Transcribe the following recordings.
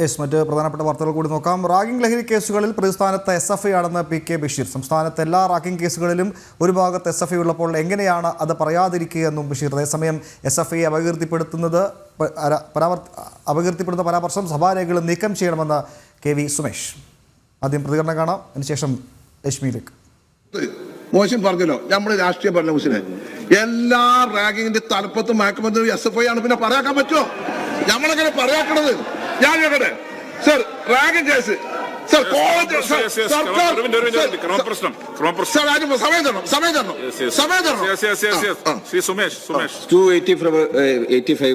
മറ്റ് പ്രധാനപ്പെട്ട വാർത്തകൾ കൂടി നോക്കാം. റാഗിംഗ് ലഹരി കേസുകളിൽ പ്രതിസ്ഥാനത്ത് SFI ആണെന്ന് PK ബഷീർ. സംസ്ഥാനത്ത് എല്ലാ റാഗിംഗ് കേസുകളിലും ഒരു ഭാഗത്ത് SFI ഉള്ളപ്പോൾ എങ്ങനെയാണ് അത് പറയാതിരിക്കുകയെന്നും ബഷീർ. അതേസമയം SFI അപകീർത്തിപ്പെടുന്ന പരാമർശം സഭാരേഖകൾ നീക്കം ചെയ്യണമെന്ന് KV സുമേഷ്. ആദ്യം പ്രതികരണം കാണാം, അതിനുശേഷം ലക്ഷ്മിയിലേക്ക്. മോശം പറഞ്ഞല്ലോ, നമ്മൾ രാഷ്ട്രീയം പറഞ്ഞ മുസ്ലിം എല്ലാ റാഗിങ്ങിന്റെ തലപ്പത്തും മയക്കുമരുന്ന് SFI ആണ്. പിന്നെ പറയാക്കാൻ പറ്റുമോ? നമ്മളെങ്ങനെ പറയാക്കണത്? ഞാൻ കേട്ടെ സർ, റാഗിംഗ് കേസ് സർ,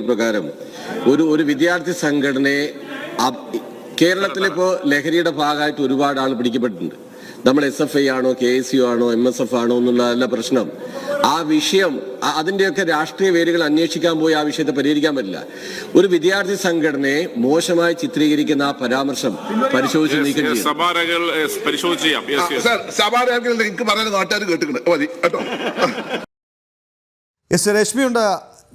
പ്രകാരം ഒരു വിദ്യാർത്ഥി സംഘടനയെ കേരളത്തിലിപ്പോ ലഹരിയുടെ ഭാഗമായിട്ട് ഒരുപാട് ആൾ പിടിക്കപ്പെട്ടിട്ടുണ്ട്. നമ്മൾ SFI ആണോ KSU ആണോ MSF ആണോ എന്നുള്ളതല്ല പ്രശ്നം. ആ വിഷയം അതിന്റെയൊക്കെ രാഷ്ട്രീയ വേരുകൾ അന്വേഷിക്കാൻ പോയി ആ വിഷയത്തെ പരിഹരിക്കാൻ പറ്റില്ല. ഒരു വിദ്യാർത്ഥി സംഘടനയെ മോശമായി ചിത്രീകരിക്കുന്ന ആ പരാമർശം പരിശോധിച്ച് നീക്കം ചെയ്യും. ലക്ഷ്മിയുണ്ട്.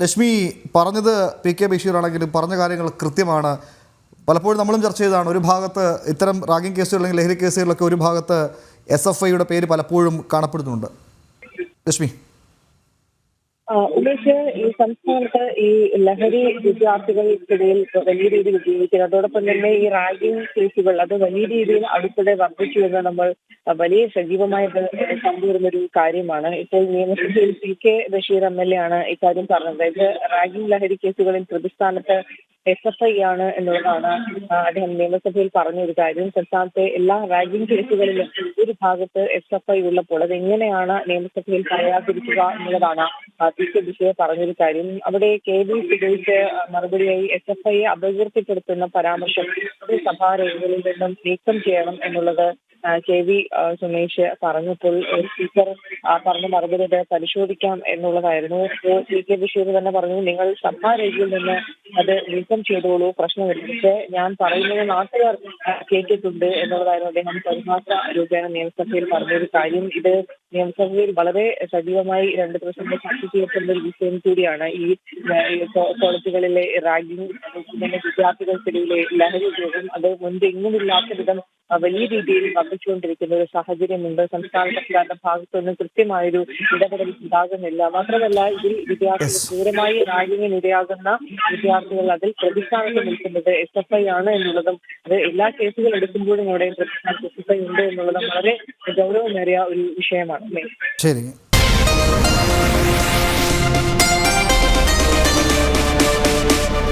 ലക്ഷ്മി പറഞ്ഞത് PK ബഷീർ ആണെങ്കിലും പറഞ്ഞ കാര്യങ്ങൾ കൃത്യമാണ്. പലപ്പോഴും നമ്മളും ചർച്ച ചെയ്തതാണ്. ഒരു ഭാഗത്ത് ഇത്തരം റാഗിംഗ് കേസുകൾ അല്ലെങ്കിൽ ലഹരി കേസുകളിലൊക്കെ ഒരു ഭാഗത്ത് SFIയുടെ പേര് പലപ്പോഴും കാണപ്പെടുന്നുണ്ട്. ലക്ഷ്മി, ഉമേഷ്, ഈ സംസ്ഥാനത്ത് ഈ ലഹരി വിദ്യാർത്ഥികൾക്കിടയിൽ വലിയ രീതിയിൽ ഉപയോഗിക്കുന്നത്, അതോടൊപ്പം തന്നെ ഈ റാഗിംഗ് കേസുകൾ അത് വലിയ രീതിയിൽ അടുത്തിടെ വർദ്ധിച്ചു എന്ന് നമ്മൾ വലിയ സജീവമായിട്ട് കണ്ടുവരുന്നൊരു കാര്യമാണ്. ഇപ്പോൾ നിയമസഭയിൽ PK ബഷീർ MLA ആണ് ഇക്കാര്യം പറഞ്ഞത്. അതായത് റാഗിംഗ് ലഹരി കേസുകളിൽ പ്രതിസ്ഥാനത്ത് SFI ആണ് എന്നുള്ളതാണ് അദ്ദേഹം നിയമസഭയിൽ പറഞ്ഞൊരു കാര്യം. സംസ്ഥാനത്തെ എല്ലാ റാഗിംഗ് കേസുകളിലും ഒരു ഭാഗത്ത് SFI ഉള്ളപ്പോൾ അതെങ്ങനെയാണ് നിയമസഭയിൽ പറയാതിരിക്കുക എന്നുള്ളതാണ് PK ബഷീർ പറഞ്ഞൊരു കാര്യം. അവിടെ KV സുമേഷ് മറുപടിയായി SFIയെ അപകീർത്തിപ്പെടുത്തുന്ന പരാമർശം സഭാരേഖകളിൽ നിന്നും നീക്കം ചെയ്യണം എന്നുള്ളത് KV സുമേഷ് പറഞ്ഞപ്പോൾ സ്പീക്കർ പറഞ്ഞ മറുപടി പരിശോധിക്കാം എന്നുള്ളതായിരുന്നു. PK ബഷീർ തന്നെ പറഞ്ഞു, നിങ്ങൾ സഭാരേഖയിൽ നിന്ന് അത് നീക്കം ചെയ്തോളൂ, പ്രശ്നമില്ല, പക്ഷെ ഞാൻ പറയുന്നത് നാട്ടുകാർ കേട്ടിട്ടുണ്ട് എന്നുള്ളതായിരുന്നു അദ്ദേഹം പരിഹാസ രൂപേണ നിയമസഭയിൽ പറഞ്ഞൊരു കാര്യം. ഇത് നിയമസഭയിൽ വളരെ സജീവമായി 2 ദിവസം ചർച്ച ചെയ്യപ്പെടുന്ന ഒരു വിഷയം കൂടിയാണ്. ഈ കോളേജുകളിലെ റാഗിംഗ്, വിദ്യാർത്ഥികൾക്കിടയിലെ ലഹരി ഉപയോഗം അത് മുൻപ് എങ്ങുമില്ലാത്ത വിധം വലിയ രീതിയിൽ വർദ്ധിച്ചുകൊണ്ടിരിക്കുന്ന ഒരു സാഹചര്യമുണ്ട്. സംസ്ഥാന സർക്കാരിന്റെ ഭാഗത്തുനിന്ന് കൃത്യമായൊരു ഇടപെടൽ ഉണ്ടാകുന്നില്ല. മാത്രമല്ല, ഇതിൽ വിദ്യാർത്ഥികൾ ക്രൂരമായി റാഗിങ്ങിന് ഇരയാകുന്ന വിദ്യാർത്ഥികൾ അതിൽ പ്രതിസ്ഥാനത്ത് നിൽക്കുന്നത് SFI ആണ് എന്നുള്ളതും അത് എല്ലാ കേസുകൾ എടുക്കുമ്പോഴും ഇവിടെ പ്രതിസ്ഥാനത്ത് SFI ഉണ്ട് എന്നുള്ളതും വളരെ ഗൗരവമേറിയ ഒരു വിഷയമാണ്. ശരി.